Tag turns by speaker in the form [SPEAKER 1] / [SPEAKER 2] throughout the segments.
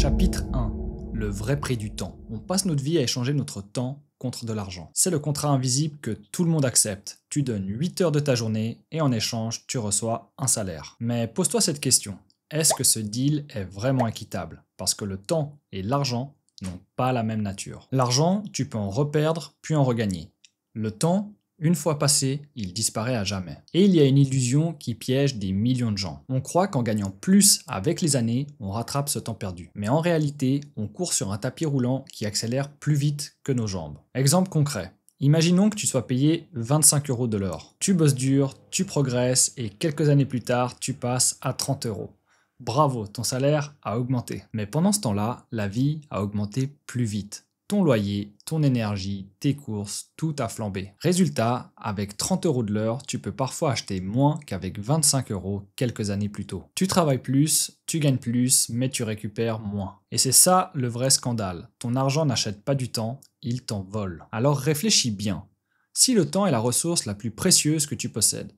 [SPEAKER 1] Chapitre 1. Le vrai prix du temps. On passe notre vie à échanger notre temps contre de l'argent. C'est le contrat invisible que tout le monde accepte. Tu donnes 8 heures de ta journée et en échange, tu reçois un salaire. Mais pose-toi cette question. Est-ce que ce deal est vraiment équitable? Parce que le temps et l'argent n'ont pas la même nature. L'argent, tu peux en reperdre puis en regagner. Le temps, une fois passé, il disparaît à jamais. Et il y a une illusion qui piège des millions de gens. On croit qu'en gagnant plus avec les années, on rattrape ce temps perdu. Mais en réalité, on court sur un tapis roulant qui accélère plus vite que nos jambes. Exemple concret. Imaginons que tu sois payé 25 € de l'heure. Tu bosses dur, tu progresses et quelques années plus tard, tu passes à 30 €. Bravo, ton salaire a augmenté. Mais pendant ce temps-là, la vie a augmenté plus vite. Ton loyer, ton énergie, tes courses, tout a flambé. Résultat, avec 30 € de l'heure, tu peux parfois acheter moins qu'avec 25 € quelques années plus tôt. Tu travailles plus, tu gagnes plus, mais tu récupères moins. Et c'est ça le vrai scandale. Ton argent n'achète pas du temps, il t'en vole. Alors réfléchis bien. Si le temps est la ressource la plus précieuse que tu possèdes,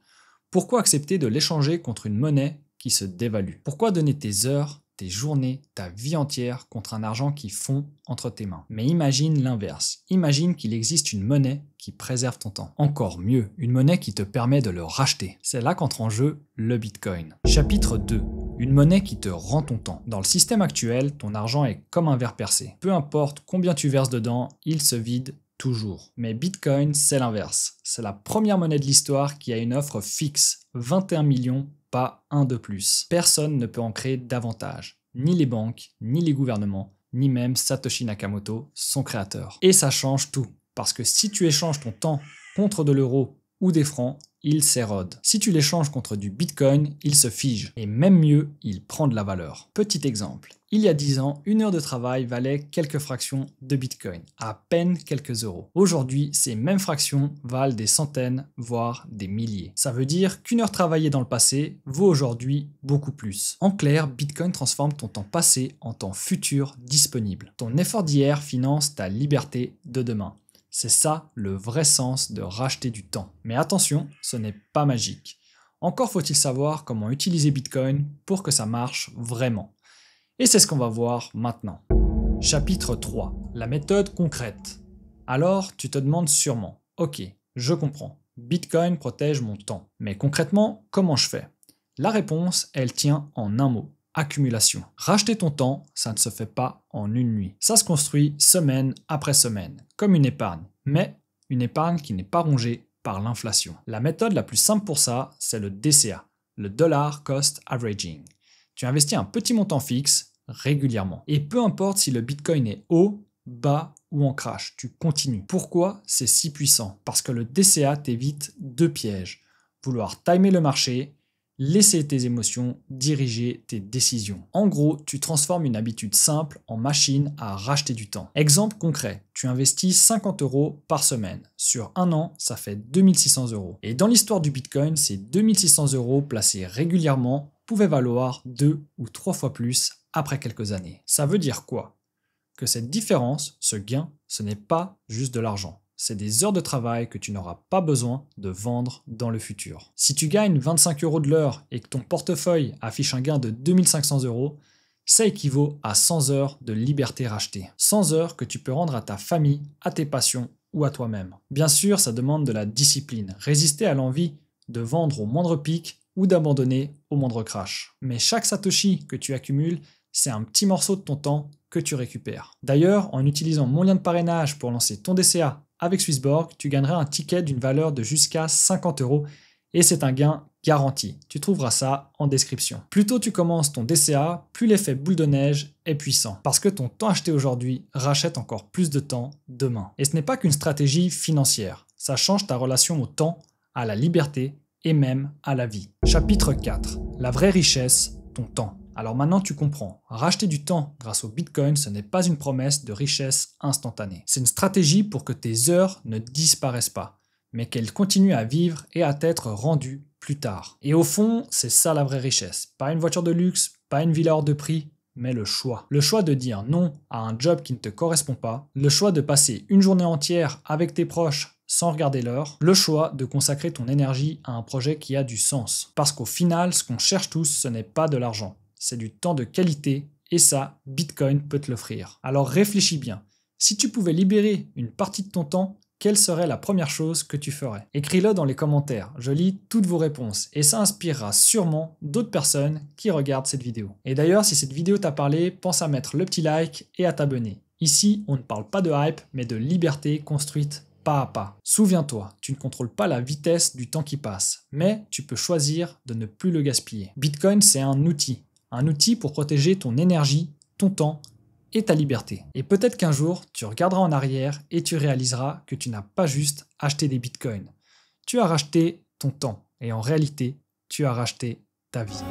[SPEAKER 1] pourquoi accepter de l'échanger contre une monnaie qui se dévalue? Pourquoi donner tes heures, tes journées, ta vie entière contre un argent qui fond entre tes mains? Mais imagine l'inverse. Imagine qu'il existe une monnaie qui préserve ton temps. Encore mieux, une monnaie qui te permet de le racheter. C'est là qu'entre en jeu le Bitcoin. Chapitre 2. Une monnaie qui te rend ton temps. Dans le système actuel, ton argent est comme un verre percé. Peu importe combien tu verses dedans, il se vide toujours. Mais Bitcoin, c'est l'inverse. C'est la première monnaie de l'histoire qui a une offre fixe. 21 millions, pas un de plus. Personne ne peut en créer davantage. Ni les banques, ni les gouvernements, ni même Satoshi Nakamoto, son créateur. Et ça change tout. Parce que si tu échanges ton temps contre de l'euro ou des francs, il s'érode. Si tu l'échanges contre du Bitcoin, il se fige. Et même mieux, il prend de la valeur. Petit exemple. Il y a 10 ans, une heure de travail valait quelques fractions de Bitcoin, à peine quelques euros. Aujourd'hui, ces mêmes fractions valent des centaines, voire des milliers. Ça veut dire qu'une heure travaillée dans le passé vaut aujourd'hui beaucoup plus. En clair, Bitcoin transforme ton temps passé en temps futur disponible. Ton effort d'hier finance ta liberté de demain. C'est ça le vrai sens de racheter du temps. Mais attention, ce n'est pas magique. Encore faut-il savoir comment utiliser Bitcoin pour que ça marche vraiment. Et c'est ce qu'on va voir maintenant. Chapitre 3. La méthode concrète. Alors, tu te demandes sûrement, ok, je comprends, Bitcoin protège mon temps. Mais concrètement, comment je fais? La réponse, elle tient en un mot. Accumulation. Racheter ton temps, ça ne se fait pas en une nuit. Ça se construit semaine après semaine, comme une épargne. Mais une épargne qui n'est pas rongée par l'inflation. La méthode la plus simple pour ça, c'est le DCA, le Dollar Cost Averaging. Tu investis un petit montant fixe régulièrement. Et peu importe si le Bitcoin est haut, bas ou en crash, tu continues. Pourquoi c'est si puissant? Parce que le DCA t'évite deux pièges. Vouloir timer le marché, laisser tes émotions diriger tes décisions. En gros, tu transformes une habitude simple en machine à racheter du temps. Exemple concret, tu investis 50 € par semaine. Sur un an, ça fait 2600 €. Et dans l'histoire du Bitcoin, ces 2600 € placés régulièrement pouvaient valoir 2 ou 3 fois plus après quelques années. Ça veut dire quoi? Que cette différence, ce gain, ce n'est pas juste de l'argent. C'est des heures de travail que tu n'auras pas besoin de vendre dans le futur. Si tu gagnes 25 € de l'heure et que ton portefeuille affiche un gain de 2500 €, ça équivaut à 100 heures de liberté rachetée. 100 heures que tu peux rendre à ta famille, à tes passions ou à toi-même. Bien sûr, ça demande de la discipline, résister à l'envie de vendre au moindre pic ou d'abandonner au moindre crash. Mais chaque Satoshi que tu accumules, c'est un petit morceau de ton temps que tu récupères. D'ailleurs, en utilisant mon lien de parrainage pour lancer ton DCA avec Swissborg, tu gagneras un ticket d'une valeur de jusqu'à 50 € et c'est un gain garanti. Tu trouveras ça en description. Plus tôt tu commences ton DCA, plus l'effet boule de neige est puissant. Parce que ton temps acheté aujourd'hui rachète encore plus de temps demain. Et ce n'est pas qu'une stratégie financière. Ça change ta relation au temps, à la liberté et même à la vie. Chapitre 4. La vraie richesse, ton temps. Alors maintenant tu comprends, racheter du temps grâce au Bitcoin, ce n'est pas une promesse de richesse instantanée. C'est une stratégie pour que tes heures ne disparaissent pas, mais qu'elles continuent à vivre et à t'être rendues plus tard. Et au fond, c'est ça la vraie richesse. Pas une voiture de luxe, pas une villa hors de prix, mais le choix. Le choix de dire non à un job qui ne te correspond pas, le choix de passer une journée entière avec tes proches sans regarder l'heure, le choix de consacrer ton énergie à un projet qui a du sens. Parce qu'au final, ce qu'on cherche tous, ce n'est pas de l'argent. C'est du temps de qualité et ça, Bitcoin peut te l'offrir. Alors réfléchis bien. Si tu pouvais libérer une partie de ton temps, quelle serait la première chose que tu ferais? Écris-le dans les commentaires, je lis toutes vos réponses et ça inspirera sûrement d'autres personnes qui regardent cette vidéo. Et d'ailleurs, si cette vidéo t'a parlé, pense à mettre le petit like et à t'abonner. Ici, on ne parle pas de hype, mais de liberté construite pas à pas. Souviens-toi, tu ne contrôles pas la vitesse du temps qui passe, mais tu peux choisir de ne plus le gaspiller. Bitcoin, c'est un outil pour protéger ton énergie, ton temps et ta liberté. Et peut-être qu'un jour, tu regarderas en arrière et tu réaliseras que tu n'as pas juste acheté des bitcoins. Tu as racheté ton temps et en réalité, tu as racheté ta vie.